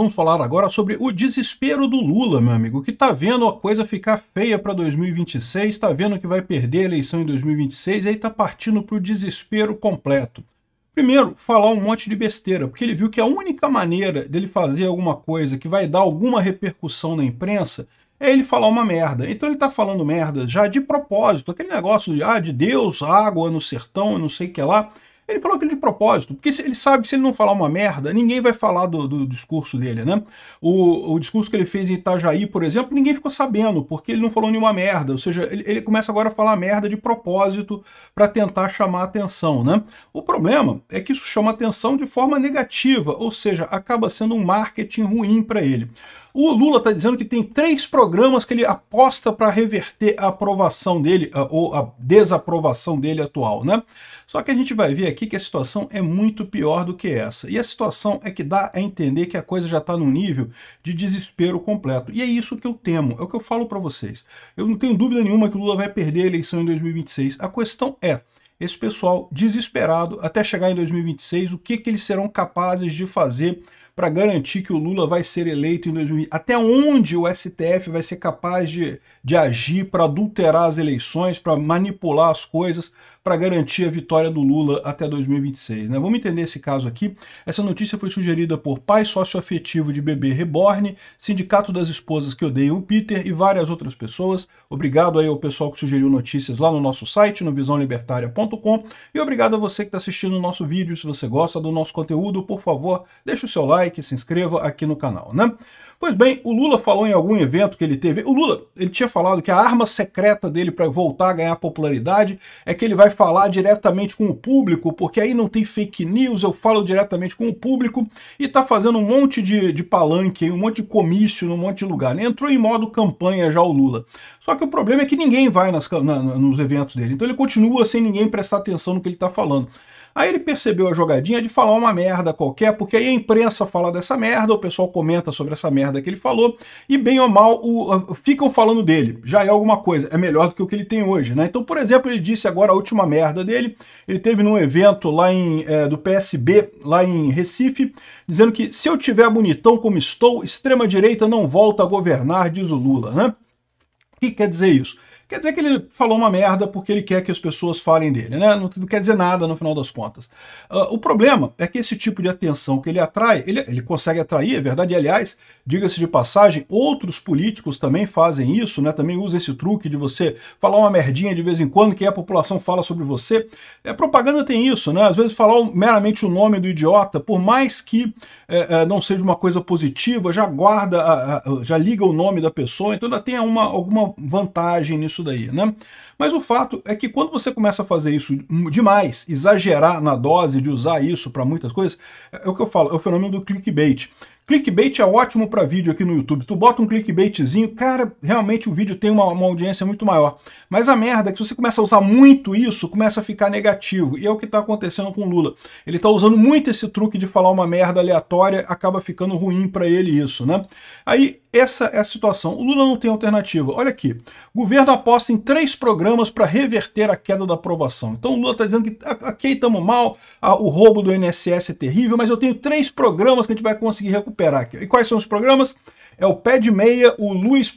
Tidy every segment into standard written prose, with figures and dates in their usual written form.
vamos falar agora sobre o desespero do Lula, meu amigo, que tá vendo a coisa ficar feia para 2026, tá vendo que vai perder a eleição em 2026 e aí tá partindo para o desespero completo. Primeiro, falar um monte de besteira, porque ele viu que a única maneira dele fazer alguma coisa que vai dar alguma repercussão na imprensa é ele falar uma merda. Então ele tá falando merda já de propósito, aquele negócio de Deus, água no sertão, não sei o que lá. Ele falou aquilo de propósito, porque ele sabe que se ele não falar uma merda, ninguém vai falar do discurso dele, né? O discurso que ele fez em Itajaí, por exemplo, ninguém ficou sabendo, porque ele não falou nenhuma merda. Ou seja, ele começa agora a falar merda de propósito para tentar chamar atenção, né? O problema é que isso chama atenção de forma negativa, ou seja, acaba sendo um marketing ruim para ele. O Lula está dizendo que tem 3 programas que ele aposta para reverter a aprovação dele, ou a desaprovação dele atual, né? Só que a gente vai ver aqui que a situação é muito pior do que essa. E a situação é que dá a entender que a coisa já está num nível de desespero completo. E é isso que eu temo, é o que eu falo para vocês. Eu não tenho dúvida nenhuma que o Lula vai perder a eleição em 2026. A questão é, esse pessoal desesperado até chegar em 2026, o que eles serão capazes de fazer para garantir que o Lula vai ser eleito em 2020. Até onde o STF vai ser capaz de agir para adulterar as eleições, para manipular as coisas, para garantir a vitória do Lula até 2026. Né? Vamos entender esse caso aqui. Essa notícia foi sugerida por pai socioafetivo de bebê reborn, Sindicato das Esposas que Odeiam o Peter e várias outras pessoas. Obrigado aí ao pessoal que sugeriu notícias lá no nosso site, no visãolibertaria.com, e obrigado a você que está assistindo o nosso vídeo. Se você gosta do nosso conteúdo, por favor, deixe o seu like, se inscreva aqui no canal, né? Pois bem, o Lula falou em algum evento que ele teve. O Lula, ele tinha falado que a arma secreta dele para voltar a ganhar popularidade é que ele vai falar diretamente com o público, porque aí não tem fake news, eu falo diretamente com o público, e tá fazendo um monte de palanque, um monte de comício num monte de lugar. Ele entrou em modo campanha já o Lula. Só que o problema é que ninguém vai nos eventos dele, então ele continua sem ninguém prestar atenção no que ele está falando. Aí ele percebeu a jogadinha de falar uma merda qualquer, porque aí a imprensa fala dessa merda, o pessoal comenta sobre essa merda que ele falou, e bem ou mal ficam falando dele. Já é alguma coisa, é melhor do que o que ele tem hoje, né? Então, por exemplo, ele disse agora a última merda dele, ele teve num evento lá do PSB, lá em Recife, dizendo que se eu tiver bonitão como estou, extrema-direita não volta a governar, diz o Lula, né? O que quer dizer isso? Quer dizer que ele falou uma merda porque ele quer que as pessoas falem dele, né? Não quer dizer nada no final das contas. O problema é que esse tipo de atenção que ele atrai, ele consegue atrair, é verdade, e aliás, diga-se de passagem, outros políticos também fazem isso, né? Também usa esse truque de você falar uma merdinha de vez em quando, que a população fala sobre você. A propaganda tem isso, né? Às vezes falar meramente o nome do idiota, por mais que não seja uma coisa positiva, já guarda, já liga o nome da pessoa, então ainda tem alguma vantagem nisso daí, né? Mas o fato é que quando você começa a fazer isso demais, exagerar na dose de usar isso para muitas coisas, é o que eu falo, é o fenômeno do clickbait. Clickbait é ótimo para vídeo aqui no YouTube. Tu bota um clickbaitzinho, cara, realmente o vídeo tem uma audiência muito maior. Mas a merda é que se você começa a usar muito isso, começa a ficar negativo. E é o que está acontecendo com o Lula. Ele está usando muito esse truque de falar uma merda aleatória, acaba ficando ruim para ele isso, né? Aí, essa é a situação. O Lula não tem alternativa. Olha aqui, o governo aposta em 3 programas para reverter a queda da aprovação. Então o Lula está dizendo que, ok, estamos mal, o roubo do INSS é terrível, mas eu tenho 3 programas que a gente vai conseguir recuperar aqui. E quais são os programas? É o Pé de Meia, o Luz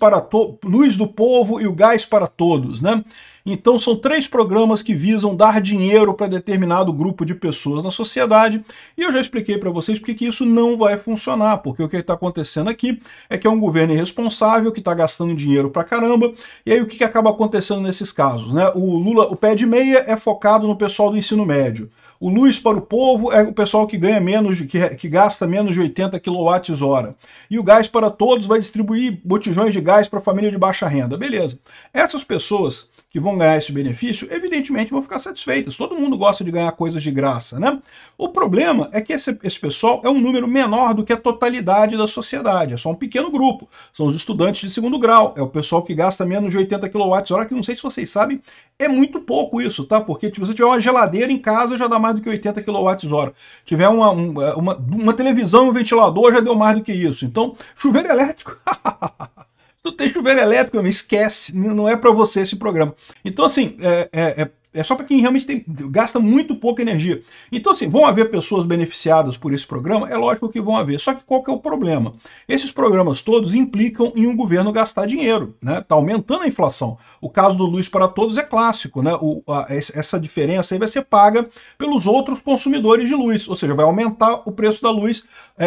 do Povo e o Gás para Todos, né? Então são 3 programas que visam dar dinheiro para determinado grupo de pessoas na sociedade, e eu já expliquei para vocês porque que isso não vai funcionar, porque o que está acontecendo aqui é que é um governo irresponsável, que está gastando dinheiro pra caramba, e aí o que acaba acontecendo nesses casos, né? O Lula, o Pé de Meia é focado no pessoal do ensino médio. O Luz para o Povo é o pessoal que ganha menos, que gasta menos de 80 kWh. E o Gás para Todos vai distribuir botijões de gás para a família de baixa renda. Beleza. Essas pessoas que vão ganhar esse benefício, evidentemente vão ficar satisfeitas. Todo mundo gosta de ganhar coisas de graça, né? O problema é que esse pessoal é um número menor do que a totalidade da sociedade. É só um pequeno grupo. São os estudantes de segundo grau. É o pessoal que gasta menos de 80 kWh, que não sei se vocês sabem, é muito pouco isso, tá? Porque se você tiver uma geladeira em casa, já dá mais do que 80 kWh. Tiver uma televisão e um ventilador, já deu mais do que isso. Então, chuveiro elétrico... Tu tem chuveiro elétrico, esquece, não é para você esse programa. Então, assim, É só para quem realmente gasta muito pouca energia. Então, assim, vão haver pessoas beneficiadas por esse programa? É lógico que vão haver. Só que qual que é o problema? Esses programas todos implicam em um governo gastar dinheiro, né? Tá aumentando a inflação. O caso do Luz para Todos é clássico, né? Essa diferença aí vai ser paga pelos outros consumidores de luz, ou seja, vai aumentar o preço da luz.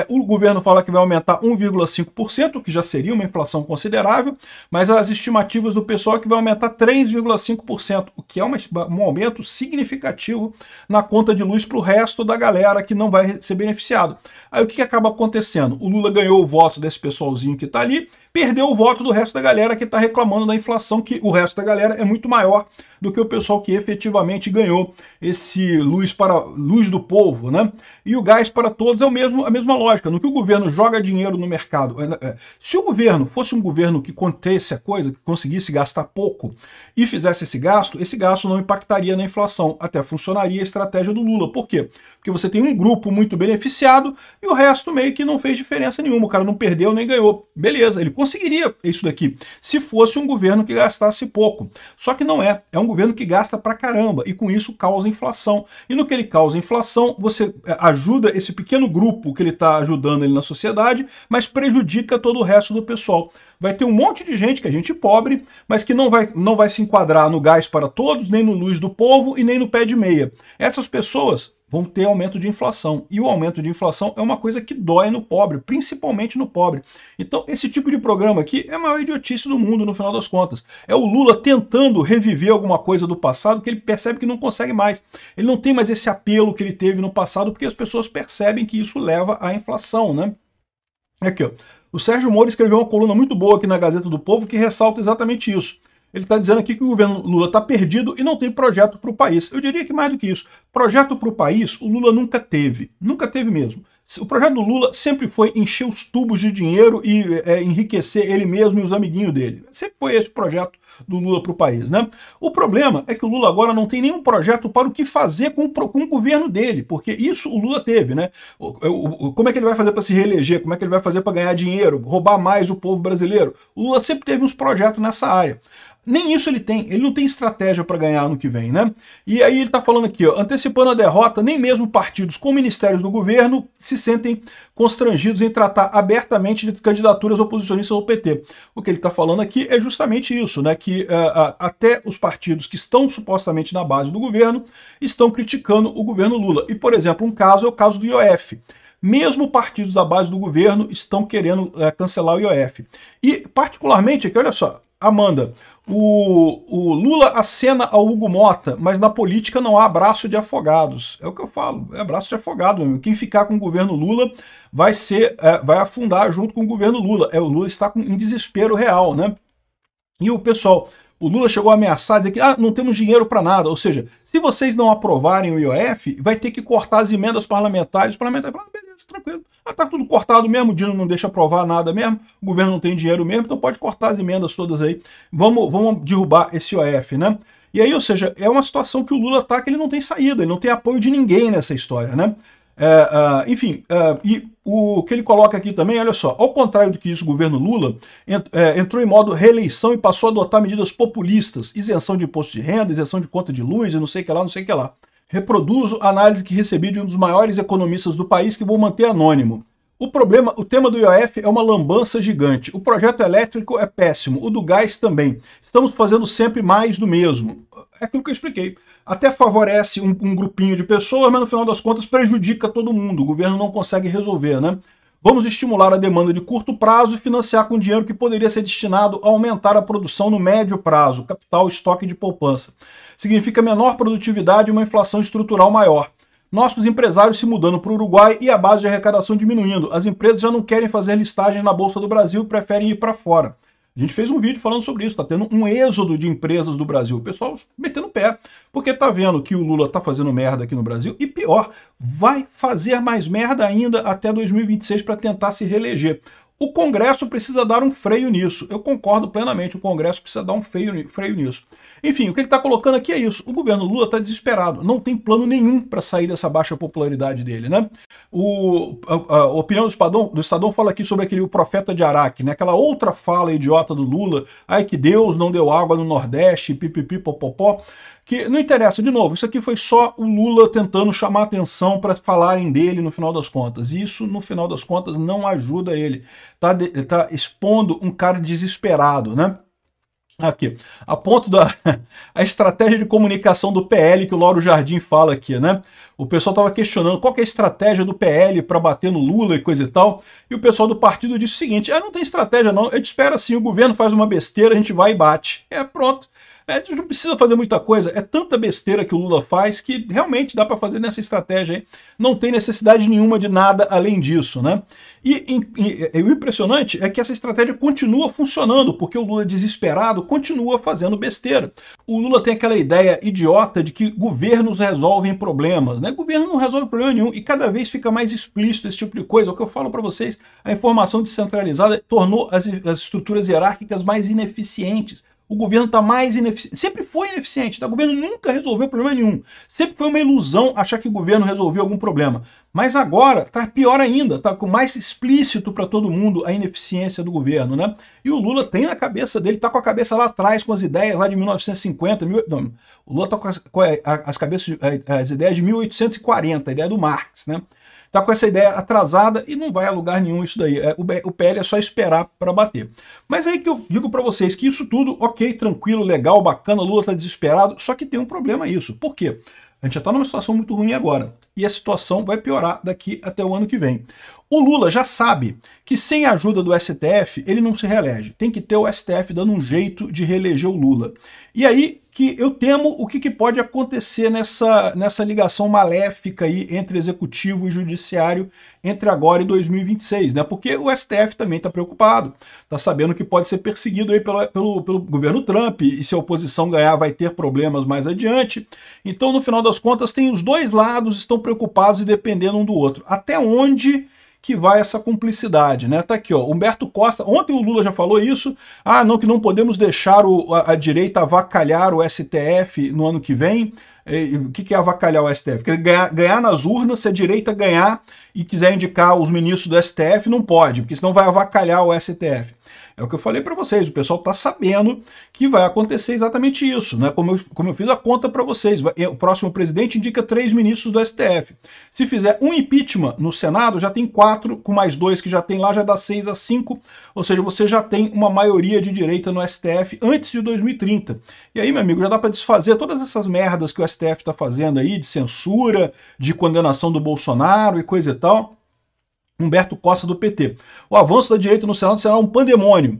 O governo fala que vai aumentar 1,5%, que já seria uma inflação considerável, mas as estimativas do pessoal é que vai aumentar 3,5%, o que é um aumento significativo na conta de luz para o resto da galera que não vai ser beneficiado. Aí o que acaba acontecendo? O Lula ganhou o voto desse pessoalzinho que está ali, perdeu o voto do resto da galera que está reclamando da inflação, que o resto da galera é muito maior do que o pessoal que efetivamente ganhou esse luz do povo, né? E o gás para todos é a mesma lógica. No que o governo joga dinheiro no mercado, se o governo fosse um governo que contesse a coisa, que conseguisse gastar pouco e fizesse esse gasto não impactaria na inflação, até funcionaria a estratégia do Lula. Por quê? Porque você tem um grupo muito beneficiado e o resto meio que não fez diferença nenhuma, o cara não perdeu nem ganhou. Beleza, ele conseguiria isso daqui se fosse um governo que gastasse pouco. Só que não é. É um governo que gasta pra caramba e com isso causa inflação. E no que ele causa inflação, você ajuda esse pequeno grupo que ele está ajudando ele na sociedade, mas prejudica todo o resto do pessoal. Vai ter um monte de gente, que é gente pobre, mas que não vai se enquadrar no gás para todos, nem no luz do povo e nem no pé de meia. Essas pessoas vão ter aumento de inflação. E o aumento de inflação é uma coisa que dói no pobre, principalmente no pobre. Então, esse tipo de programa aqui é a maior idiotice do mundo, no final das contas. É o Lula tentando reviver alguma coisa do passado que ele percebe que não consegue mais. Ele não tem mais esse apelo que ele teve no passado, porque as pessoas percebem que isso leva à inflação, né? Aqui, ó. O Sérgio Moro escreveu uma coluna muito boa aqui na Gazeta do Povo que ressalta exatamente isso. Ele está dizendo aqui que o governo Lula está perdido e não tem projeto para o país. Eu diria que mais do que isso. Projeto para o país, o Lula nunca teve. Nunca teve mesmo. O projeto do Lula sempre foi encher os tubos de dinheiro e enriquecer ele mesmo e os amiguinhos dele. Sempre foi esse o projeto do Lula para o país, né? O problema é que o Lula agora não tem nenhum projeto para o que fazer com o governo dele, porque isso o Lula teve, né? Como é que ele vai fazer para se reeleger? Como é que ele vai fazer para ganhar dinheiro? Roubar mais o povo brasileiro? O Lula sempre teve uns projetos nessa área. Nem isso ele tem, ele não tem estratégia para ganhar no que vem, né? E aí ele está falando aqui, ó, antecipando a derrota, nem mesmo partidos com ministérios do governo se sentem constrangidos em tratar abertamente de candidaturas oposicionistas ao PT. O que ele está falando aqui é justamente isso, né? Que até os partidos que estão supostamente na base do governo estão criticando o governo Lula. E, por exemplo, um caso é o caso do IOF. Mesmo partidos da base do governo estão querendo cancelar o IOF. E, particularmente, aqui, olha só, Amanda, o Lula acena ao Hugo Mota, mas na política não há abraço de afogados. É o que eu falo, é abraço de afogado mesmo. Quem ficar com o governo Lula vai afundar junto com o governo Lula. O Lula está em desespero real, né? E o pessoal, o Lula chegou a ameaçar, dizer que não temos dinheiro para nada. Ou seja, se vocês não aprovarem o IOF, vai ter que cortar as emendas parlamentares. Os parlamentares falam, beleza, tranquilo. Tá tudo cortado mesmo, o Dino não deixa aprovar nada mesmo, o governo não tem dinheiro mesmo, então pode cortar as emendas todas aí. Vamos derrubar esse IOF, né? E aí, ou seja, é uma situação que o Lula tá, que ele não tem saída, ele não tem apoio de ninguém nessa história, né? Enfim, e o que ele coloca aqui também, olha só, ao contrário do que isso, o governo Lula entrou em modo reeleição e passou a adotar medidas populistas, isenção de imposto de renda, isenção de conta de luz e não sei o que lá, não sei o que lá. Reproduzo a análise que recebi de um dos maiores economistas do país que vou manter anônimo. O tema do IOF é uma lambança gigante. O projeto elétrico é péssimo, o do gás também. Estamos fazendo sempre mais do mesmo. É aquilo que eu expliquei. Até favorece um grupinho de pessoas, mas no final das contas prejudica todo mundo. O governo não consegue resolver, né? Vamos estimular a demanda de curto prazo e financiar com dinheiro que poderia ser destinado a aumentar a produção no médio prazo, capital, estoque de poupança. Significa menor produtividade e uma inflação estrutural maior. Nossos empresários se mudando para o Uruguai e a base de arrecadação diminuindo. As empresas já não querem fazer listagem na Bolsa do Brasil e preferem ir para fora. A gente fez um vídeo falando sobre isso, está tendo um êxodo de empresas do Brasil. O pessoal metendo o pé, porque tá vendo que o Lula tá fazendo merda aqui no Brasil e pior, vai fazer mais merda ainda até 2026 para tentar se reeleger. O Congresso precisa dar um freio nisso. Eu concordo plenamente, o Congresso precisa dar um freio nisso. Enfim, o que ele está colocando aqui é isso. O governo Lula está desesperado, não tem plano nenhum para sair dessa baixa popularidade dele, né? A opinião do Estadão fala aqui sobre o profeta de Araque, né? Aquela outra fala idiota do Lula, ai que Deus não deu água no Nordeste, pipipi, popopó, que não interessa, de novo, isso aqui foi só o Lula tentando chamar atenção para falarem dele no final das contas. E isso, no final das contas, não ajuda ele. Tá expondo um cara desesperado, né? Aqui, a ponto da a estratégia de comunicação do PL que o Lauro Jardim fala aqui, né? O pessoal estava questionando qual que é a estratégia do PL para bater no Lula e coisa e tal, e o pessoal do partido disse o seguinte, não tem estratégia não, a gente espera assim, o governo faz uma besteira, a gente vai e bate. Pronto. A gente não precisa fazer muita coisa, é tanta besteira que o Lula faz que realmente dá para fazer nessa estratégia aí. Não tem necessidade nenhuma de nada além disso, né? E o impressionante é que essa estratégia continua funcionando, porque o Lula desesperado continua fazendo besteira. O Lula tem aquela ideia idiota de que governos resolvem problemas, né? Governo não resolve problema nenhum e cada vez fica mais explícito esse tipo de coisa. O que eu falo para vocês, a informação descentralizada tornou as estruturas hierárquicas mais ineficientes. O governo está mais ineficiente, sempre foi ineficiente, o governo nunca resolveu problema nenhum. Sempre foi uma ilusão achar que o governo resolveu algum problema. Mas agora está pior ainda, está mais explícito para todo mundo a ineficiência do governo, né? E o Lula tem na cabeça dele, está com a cabeça lá atrás, com as ideias lá de 1950, não, o Lula está com as ideias de 1840, a ideia do Marx, né? Está com essa ideia atrasada e não vai a lugar nenhum isso daí. O PL é só esperar para bater. Mas aí que eu digo para vocês que isso tudo, ok, tranquilo, legal, bacana, Lula está desesperado, só que tem um problema isso. Por quê? A gente já está numa situação muito ruim agora. E a situação vai piorar daqui até o ano que vem. O Lula já sabe que sem a ajuda do STF ele não se reelege. Tem que ter o STF dando um jeito de reeleger o Lula. E aí que eu temo o que pode acontecer nessa ligação maléfica aí entre executivo e judiciário entre agora e 2026, né? Porque o STF também está preocupado, está sabendo que pode ser perseguido aí pelo governo Trump e se a oposição ganhar vai ter problemas mais adiante. Então, no final das contas, tem os dois lados estão preocupados e dependendo um do outro. Até onde que vai essa cumplicidade, né? Tá aqui, ó, Humberto Costa, ontem o Lula já falou isso, não, que não podemos deixar a direita avacalhar o STF no ano que vem. O que é avacalhar o STF? Porque ganhar nas urnas, se a direita ganhar e quiser indicar os ministros do STF, não pode, porque senão vai avacalhar o STF. É o que eu falei para vocês, o pessoal está sabendo que vai acontecer exatamente isso, né? Como eu fiz a conta para vocês, o próximo presidente indica 3 ministros do STF. Se fizer um impeachment no Senado, já tem 4, com mais 2 que já tem lá, já dá 6-5, ou seja, você já tem uma maioria de direita no STF antes de 2030. E aí, meu amigo, já dá para desfazer todas essas merdas que o STF está fazendo aí, de censura, de condenação do Bolsonaro e coisa e tal. Humberto Costa do PT. O avanço da direita no Senado será um pandemônio.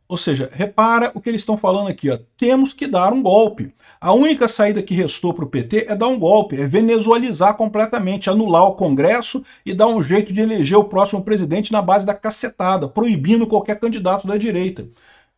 Ou seja, repara o que eles estão falando aqui. Ó. Temos que dar um golpe. A única saída que restou para o PT é dar um golpe, é venezualizar completamente, anular o Congresso e dar um jeito de eleger o próximo presidente na base da cacetada, proibindo qualquer candidato da direita.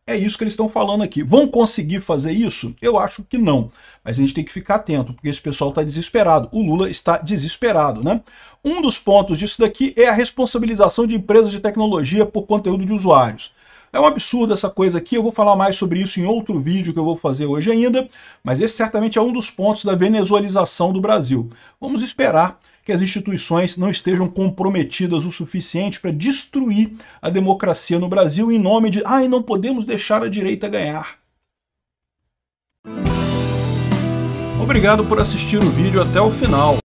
É isso que eles estão falando aqui. Vão conseguir fazer isso? Eu acho que não. Mas a gente tem que ficar atento, porque esse pessoal está desesperado. O Lula está desesperado, né? Um dos pontos disso daqui é a responsabilização de empresas de tecnologia por conteúdo de usuários. É um absurdo essa coisa aqui, eu vou falar mais sobre isso em outro vídeo que eu vou fazer hoje ainda, mas esse certamente é um dos pontos da venezualização do Brasil. Vamos esperar que as instituições não estejam comprometidas o suficiente para destruir a democracia no Brasil em nome de não podemos deixar a direita ganhar. Obrigado por assistir o vídeo até o final.